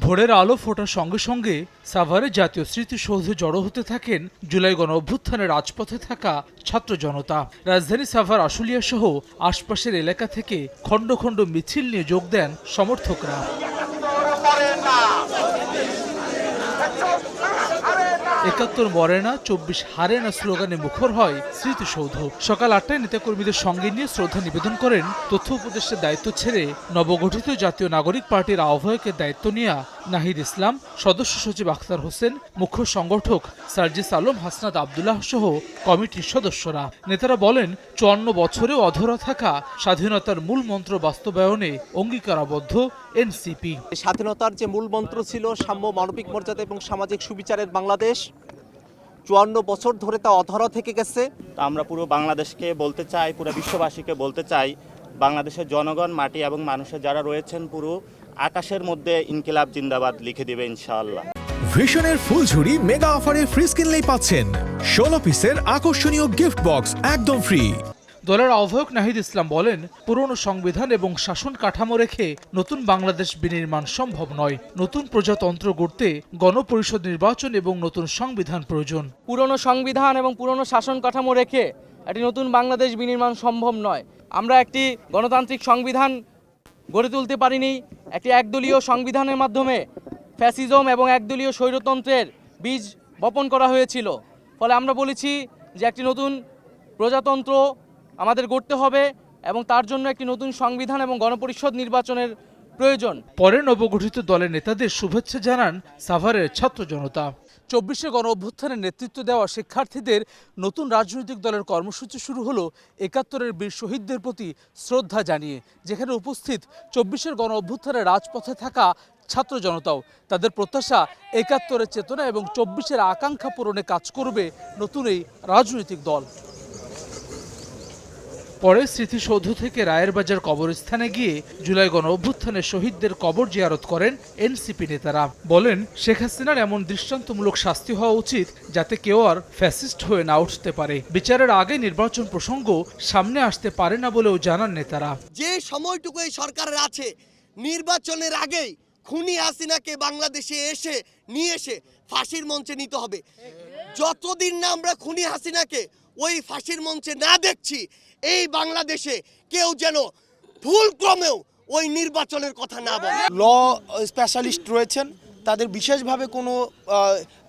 ভোরের আলো ফোটার সঙ্গে সঙ্গে সাভারে জাতীয় স্মৃতিসৌধে জড়ো হতে থাকেন জুলাই গণ অভ্যুত্থানের রাজপথে থাকা ছাত্র জনতা। রাজধানী সাভার আশুলিয়া সহ আশপাশের এলাকা থেকে খণ্ড খণ্ড মিছিল নিয়ে যোগ দেন সমর্থকরা। ৭১ মরে না, ২৪ হারে না স্লোগানে মুখর হয় স্মৃতিসৌধ। সকাল ৮টায় নেতাকর্মীদের সঙ্গে নিয়ে শ্রদ্ধা নিবেদন করেন তথ্য উপদেষ্টার দায়িত্ব ছেড়ে নবগঠিত জাতীয় নাগরিক পার্টির আহ্বায়কের দায়িত্ব নেয়া নাহিদ ইসলাম, সদস্য সচিব আখতার হোসেন, মুখ্য সংগঠক সার্জিস আলম, হাসনাত আবদুল্লাহ সহ কমিটির সদস্যরা। নেতারা বলেন, ৫৪ বছরেও অধরা থাকা স্বাধীনতার মূল মন্ত্র বাস্তবায়নে অঙ্গীকারাবদ্ধ এনসিপি। স্বাধীনতার যে মূল মন্ত্র ছিল সাম্য, মানবিক মর্যাদা এবং সামাজিক সুবিচারের বাংলাদেশ, ৫৪ বছর ধরে তা অধরা থেকে গেছে। আমরা পুরো বাংলাদেশকে বলতে চাই, পুরো বিশ্ববাসীকে বলতে চাই, বাংলাদেশের জনগণ, মাটি এবং মানুষের যারা রয়েছেন পুরো আকাশের মধ্যে ইনকিলাব জিন্দাবাদ লিখে দিবে ইনশাআল্লাহ। ভিশনের ফুলঝুরি মেগা অফারে ফ্রিজ কিনলেই পাচ্ছেন ১৬ পিসের আকর্ষণীয় গিফট বক্স একদম ফ্রি। দলের আহ্বায়ক নাহিদ ইসলাম বলেন, পুরনো সংবিধান এবং শাসন কাঠামো রেখে নতুন বাংলাদেশ বিনির্মাণ সম্ভব নয়। নতুন প্রজাতন্ত্র গড়তে গণপরিষদ নির্বাচন এবং নতুন সংবিধান প্রয়োজন। পুরনো সংবিধান এবং পুরনো শাসন কাঠামো রেখে একটি নতুন বাংলাদেশ বিনির্মাণ সম্ভব নয়। আমরা একটি গণতান্ত্রিক সংবিধান গড়ে তুলতে পারিনি। একটি একদলীয় সংবিধানের মাধ্যমে ফ্যাসিজম এবং একদলীয় স্বৈরতন্ত্রের বীজ বপন করা হয়েছিল। ফলে আমরা বলেছি যে একটি নতুন প্রজাতন্ত্র আমাদের গড়তে হবে এবং তার জন্য একটি নতুন সংবিধান এবং গণপরিষদ নির্বাচনের প্রয়োজন। পরে নবগঠিত দলের নেতাদের শুভেচ্ছা জানান সাভারের ছাত্র জনতা। ২৪শে গণ অভ্যুত্থানের নেতৃত্ব দেওয়া শিক্ষার্থীদের নতুন রাজনৈতিক দলের কর্মসূচি শুরু হলো ৭১-এর বীর শহীদদের প্রতি শ্রদ্ধা জানিয়ে, যেখানে উপস্থিত ২৪শে গণ অভ্যুত্থানের রাজপথে থাকা ছাত্র জনতাও। তাদের প্রত্যাশা, ৭১-এর চেতনা এবং ২৪-এর আকাঙ্ক্ষা পূরণে কাজ করবে নতুন এই রাজনৈতিক দল। পরে স্মৃতিসৌধ থেকে রায়ের বাজার কবরস্থানে গিয়ে জুলাই গণ অভ্যুত্থানের শহীদদের কবর জিয়ারত করেন এনসিপি নেতারা। বলেন, শেখ হাসিনার এমন দৃষ্টান্তমূলক শাস্তি হওয়া উচিত যাতে কেউ আর ফ্যাসিস্ট হয়ে না উঠতে পারে। বিচারের আগে নির্বাচন প্রসঙ্গ সামনে আসতে পারে না বলেও জানান নেতারা। যে সময়টুকু এই সরকারের আছে, নির্বাচনের আগেই খুনি হাসিনাকে বাংলাদেশে নিয়ে এসে ফাঁসির মঞ্চে নিতে হবে। যতদিন না আমরা খুনি হাসিনাকে ওই ফাঁসির মঞ্চে না দেখছি, এই বাংলাদেশে কেউ যেন ভুলক্রমেও ওই নির্বাচনের কথা না বলে। ল স্পেশালিস্ট রয়েছেন, তাদের বিশেষভাবে কোনো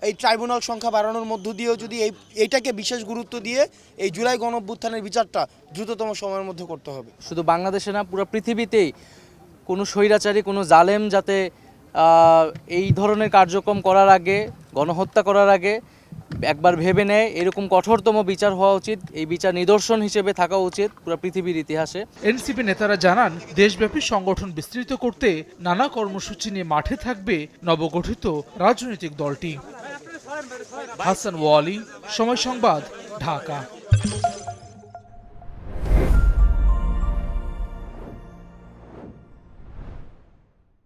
এই ট্রাইব্যুনাল সংখ্যা বাড়ানোর মধ্য দিয়েও যদি এইটাকে বিশেষ গুরুত্ব দিয়ে এই জুলাই গণ অভ্যুত্থানের বিচারটা দ্রুততম সময়ের মধ্যে করতে হবে। শুধু বাংলাদেশে না, পুরো পৃথিবীতেই কোনো স্বৈরাচারী, কোনো জালেম যাতে এই ধরনের কার্যক্রম করার আগে, গণহত্যা করার আগে একবার ভেবে নেয়, এরকম কঠোরতম বিচার হওয়া উচিত। এই বিচার নিদর্শন হিসেবে থাকা উচিত পুরো পৃথিবীর ইতিহাসে। এনসিপি নেতারা জানান, দেশব্যাপী সংগঠন বিস্তৃত করতে নানা কর্মসূচি নিয়ে মাঠে থাকবে নবগঠিত রাজনৈতিক দলটি। হাসান ওয়ালি, সময় সংবাদ, ঢাকা।